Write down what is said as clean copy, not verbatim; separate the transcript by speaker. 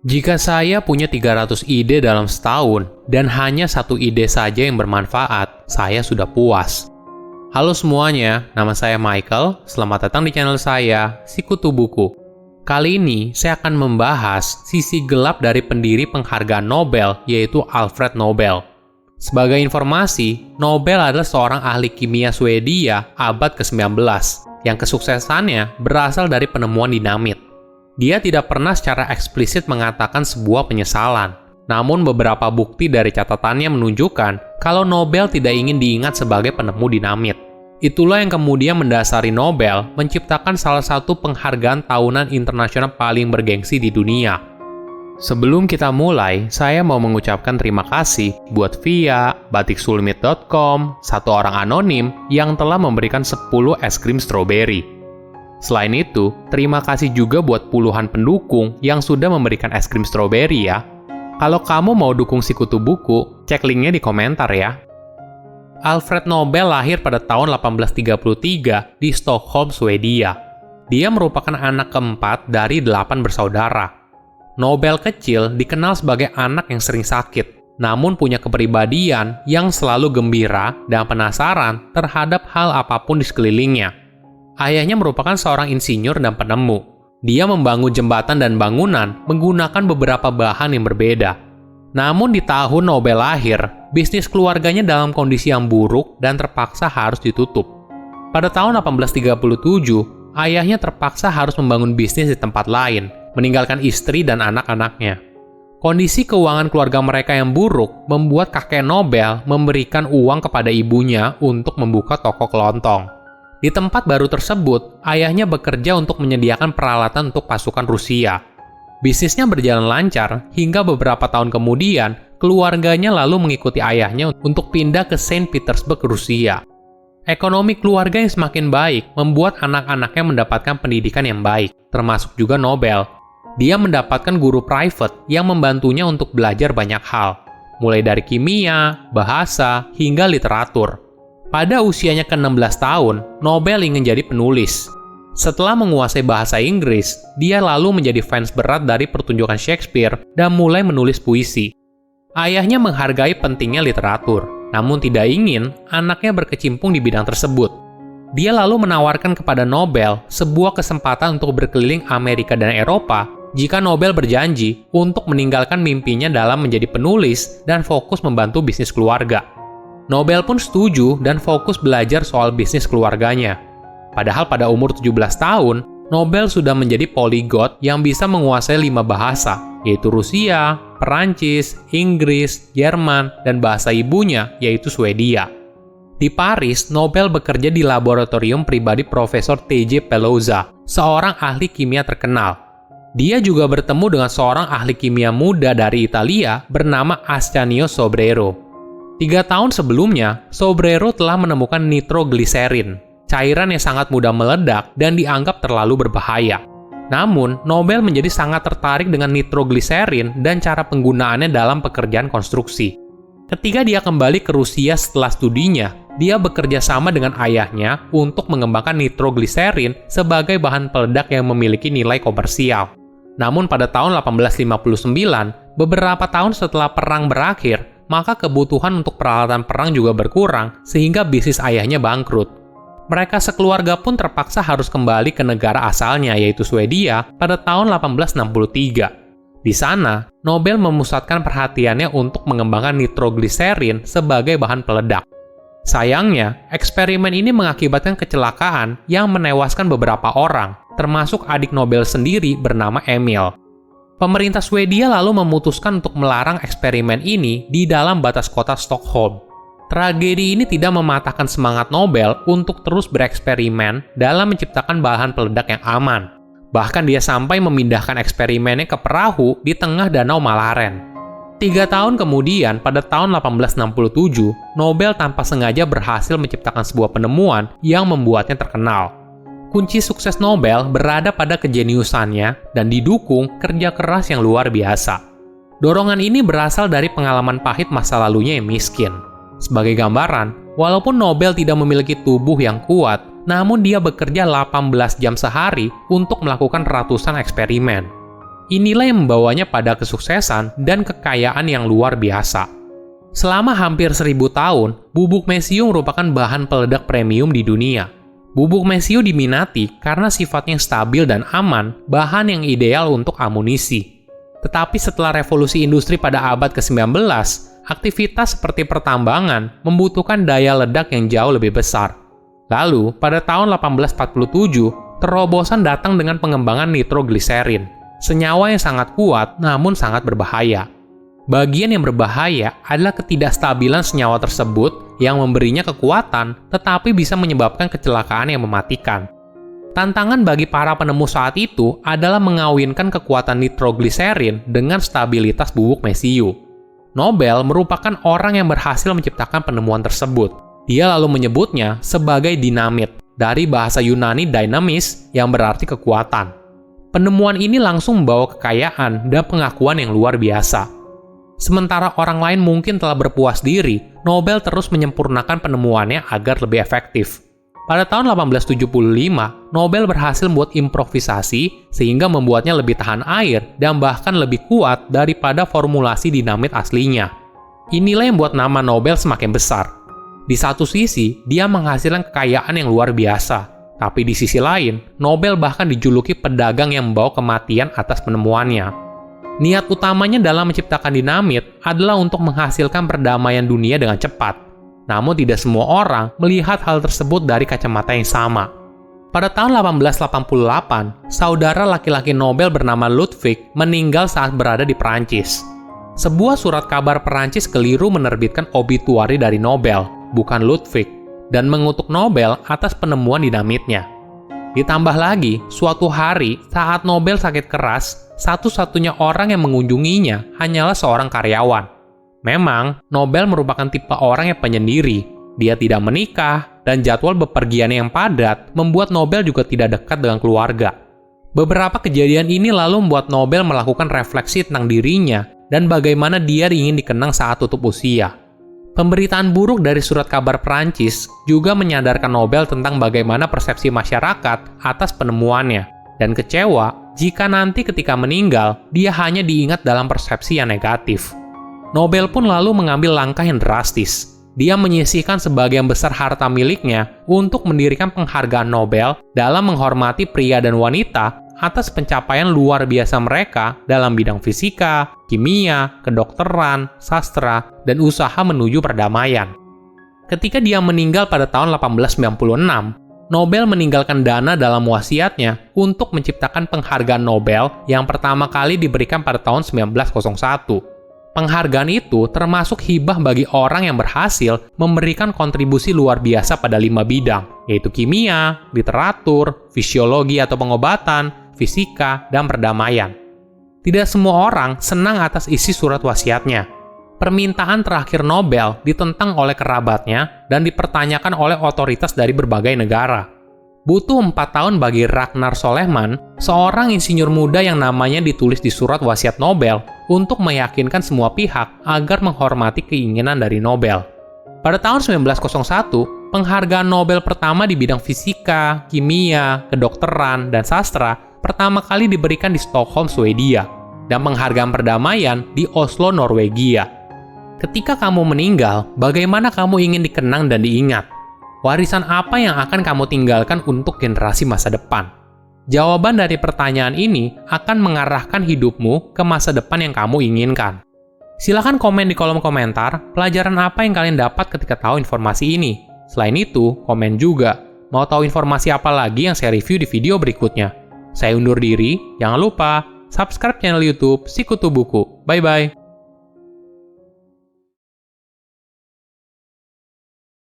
Speaker 1: Jika saya punya 300 ide dalam setahun dan hanya satu ide saja yang bermanfaat, saya sudah puas. Halo semuanya, nama saya Michael. Selamat datang di channel saya, Sikutu Buku. Kali ini saya akan membahas sisi gelap dari pendiri penghargaan Nobel, yaitu Alfred Nobel. Sebagai informasi, Nobel adalah seorang ahli kimia Swedia abad ke-19 yang kesuksesannya berasal dari penemuan dinamit. Dia tidak pernah secara eksplisit mengatakan sebuah penyesalan, namun beberapa bukti dari catatannya menunjukkan kalau Nobel tidak ingin diingat sebagai penemu dinamit. Itulah yang kemudian mendasari Nobel menciptakan salah satu penghargaan tahunan internasional paling bergengsi di dunia. Sebelum kita mulai, saya mau mengucapkan terima kasih buat Via, batiksulmit.com, satu orang anonim yang telah memberikan 10 es krim stroberi. Selain itu, terima kasih juga buat puluhan pendukung yang sudah memberikan es krim stroberi ya. Kalau kamu mau dukung Sikutu Buku, cek linknya di komentar ya. Alfred Nobel lahir pada tahun 1833 di Stockholm, Swedia. Dia merupakan anak keempat dari 8 bersaudara. Nobel kecil dikenal sebagai anak yang sering sakit, namun punya kepribadian yang selalu gembira dan penasaran terhadap hal apapun di sekelilingnya. Ayahnya merupakan seorang insinyur dan penemu. Dia membangun jembatan dan bangunan menggunakan beberapa bahan yang berbeda. Namun di tahun Nobel lahir, bisnis keluarganya dalam kondisi yang buruk dan terpaksa harus ditutup. Pada tahun 1837, ayahnya terpaksa harus membangun bisnis di tempat lain, meninggalkan istri dan anak-anaknya. Kondisi keuangan keluarga mereka yang buruk membuat kakek Nobel memberikan uang kepada ibunya untuk membuka toko kelontong. Di tempat baru tersebut, ayahnya bekerja untuk menyediakan peralatan untuk pasukan Rusia. Bisnisnya berjalan lancar hingga beberapa tahun kemudian, keluarganya lalu mengikuti ayahnya untuk pindah ke Saint Petersburg, Rusia. Ekonomi keluarga yang semakin baik membuat anak-anaknya mendapatkan pendidikan yang baik, termasuk juga Nobel. Dia mendapatkan guru private yang membantunya untuk belajar banyak hal, mulai dari kimia, bahasa, hingga literatur. Pada usianya ke-16 tahun, Nobel ingin jadi penulis. Setelah menguasai bahasa Inggris, dia lalu menjadi fans berat dari pertunjukan Shakespeare dan mulai menulis puisi. Ayahnya menghargai pentingnya literatur, namun tidak ingin anaknya berkecimpung di bidang tersebut. Dia lalu menawarkan kepada Nobel sebuah kesempatan untuk berkeliling Amerika dan Eropa jika Nobel berjanji untuk meninggalkan mimpinya dalam menjadi penulis dan fokus membantu bisnis keluarga. Nobel pun setuju dan fokus belajar soal bisnis keluarganya. Padahal pada umur 17 tahun, Nobel sudah menjadi polyglot yang bisa menguasai 5 bahasa, yaitu Rusia, Perancis, Inggris, Jerman, dan bahasa ibunya, yaitu Swedia. Di Paris, Nobel bekerja di laboratorium pribadi Profesor T.J. Pelosa, seorang ahli kimia terkenal. Dia juga bertemu dengan seorang ahli kimia muda dari Italia bernama Ascanio Sobrero. 3 tahun sebelumnya, Sobrero telah menemukan nitrogliserin, cairan yang sangat mudah meledak dan dianggap terlalu berbahaya. Namun, Nobel menjadi sangat tertarik dengan nitrogliserin dan cara penggunaannya dalam pekerjaan konstruksi. Ketika dia kembali ke Rusia setelah studinya, dia bekerja sama dengan ayahnya untuk mengembangkan nitrogliserin sebagai bahan peledak yang memiliki nilai komersial. Namun pada tahun 1859, beberapa tahun setelah perang berakhir, maka kebutuhan untuk peralatan perang juga berkurang sehingga bisnis ayahnya bangkrut. Mereka sekeluarga pun terpaksa harus kembali ke negara asalnya yaitu Swedia pada tahun 1863. Di sana, Nobel memusatkan perhatiannya untuk mengembangkan nitrogliserin sebagai bahan peledak. Sayangnya, eksperimen ini mengakibatkan kecelakaan yang menewaskan beberapa orang, termasuk adik Nobel sendiri bernama Emil. Pemerintah Swedia lalu memutuskan untuk melarang eksperimen ini di dalam batas kota Stockholm. Tragedi ini tidak mematahkan semangat Nobel untuk terus bereksperimen dalam menciptakan bahan peledak yang aman. Bahkan dia sampai memindahkan eksperimennya ke perahu di tengah Danau Malaren. 3 tahun kemudian, pada tahun 1867, Nobel tanpa sengaja berhasil menciptakan sebuah penemuan yang membuatnya terkenal. Kunci sukses Nobel berada pada kejeniusannya dan didukung kerja keras yang luar biasa. Dorongan ini berasal dari pengalaman pahit masa lalunya yang miskin. Sebagai gambaran, walaupun Nobel tidak memiliki tubuh yang kuat, namun dia bekerja 18 jam sehari untuk melakukan ratusan eksperimen. Inilah yang membawanya pada kesuksesan dan kekayaan yang luar biasa. Selama hampir 1000 tahun, bubuk mesiu merupakan bahan peledak premium di dunia. Bubuk mesiu diminati karena sifatnya stabil dan aman, bahan yang ideal untuk amunisi. Tetapi setelah revolusi industri pada abad ke-19, aktivitas seperti pertambangan membutuhkan daya ledak yang jauh lebih besar. Lalu, pada tahun 1847, terobosan datang dengan pengembangan nitrogliserin, senyawa yang sangat kuat namun sangat berbahaya. Bagian yang berbahaya adalah ketidakstabilan senyawa tersebut yang memberinya kekuatan tetapi bisa menyebabkan kecelakaan yang mematikan. Tantangan bagi para penemu saat itu adalah mengawinkan kekuatan nitrogliserin dengan stabilitas bubuk mesiu. Nobel merupakan orang yang berhasil menciptakan penemuan tersebut. Dia lalu menyebutnya sebagai dinamit, dari bahasa Yunani dynamis yang berarti kekuatan. Penemuan ini langsung membawa kekayaan dan pengakuan yang luar biasa. Sementara orang lain mungkin telah berpuas diri, Nobel terus menyempurnakan penemuannya agar lebih efektif. Pada tahun 1875, Nobel berhasil membuat improvisasi sehingga membuatnya lebih tahan air dan bahkan lebih kuat daripada formulasi dinamit aslinya. Inilah yang membuat nama Nobel semakin besar. Di satu sisi, dia menghasilkan kekayaan yang luar biasa. Tapi di sisi lain, Nobel bahkan dijuluki pedagang yang membawa kematian atas penemuannya. Niat utamanya dalam menciptakan dinamit adalah untuk menghasilkan perdamaian dunia dengan cepat. Namun tidak semua orang melihat hal tersebut dari kacamata yang sama. Pada tahun 1888, saudara laki-laki Nobel bernama Ludwig meninggal saat berada di Perancis. Sebuah surat kabar Perancis keliru menerbitkan obituari dari Nobel, bukan Ludwig, dan mengutuk Nobel atas penemuan dinamitnya. Ditambah lagi, suatu hari saat Nobel sakit keras, satu-satunya orang yang mengunjunginya hanyalah seorang karyawan. Memang, Nobel merupakan tipe orang yang penyendiri. Dia tidak menikah, dan jadwal bepergiannya yang padat membuat Nobel juga tidak dekat dengan keluarga. Beberapa kejadian ini lalu membuat Nobel melakukan refleksi tentang dirinya dan bagaimana dia ingin dikenang saat tutup usia. Pemberitaan buruk dari surat kabar Perancis juga menyadarkan Nobel tentang bagaimana persepsi masyarakat atas penemuannya, dan kecewa jika nanti ketika meninggal, dia hanya diingat dalam persepsi yang negatif. Nobel pun lalu mengambil langkah yang drastis. Dia menyisihkan sebagian besar harta miliknya untuk mendirikan penghargaan Nobel dalam menghormati pria dan wanita atas pencapaian luar biasa mereka dalam bidang fisika, kimia, kedokteran, sastra, dan usaha menuju perdamaian. Ketika dia meninggal pada tahun 1896, Nobel meninggalkan dana dalam wasiatnya untuk menciptakan penghargaan Nobel yang pertama kali diberikan pada tahun 1901. Penghargaan itu termasuk hibah bagi orang yang berhasil memberikan kontribusi luar biasa pada 5 bidang, yaitu kimia, literatur, fisiologi atau pengobatan, fisika, dan perdamaian. Tidak semua orang senang atas isi surat wasiatnya. Permintaan terakhir Nobel ditentang oleh kerabatnya dan dipertanyakan oleh otoritas dari berbagai negara. Butuh 4 tahun bagi Ragnar Soleman, seorang insinyur muda yang namanya ditulis di surat wasiat Nobel, untuk meyakinkan semua pihak agar menghormati keinginan dari Nobel. Pada tahun 1901, penghargaan Nobel pertama di bidang fisika, kimia, kedokteran, dan sastra pertama kali diberikan di Stockholm, Swedia, dan penghargaan perdamaian di Oslo, Norwegia. Ketika kamu meninggal, bagaimana kamu ingin dikenang dan diingat? Warisan apa yang akan kamu tinggalkan untuk generasi masa depan? Jawaban dari pertanyaan ini akan mengarahkan hidupmu ke masa depan yang kamu inginkan. Silahkan komen di kolom komentar pelajaran apa yang kalian dapat ketika tahu informasi ini. Selain itu, komen juga mau tahu informasi apa lagi yang saya review di video berikutnya. Saya undur diri, jangan lupa subscribe channel YouTube Sikutu Buku. Bye-bye.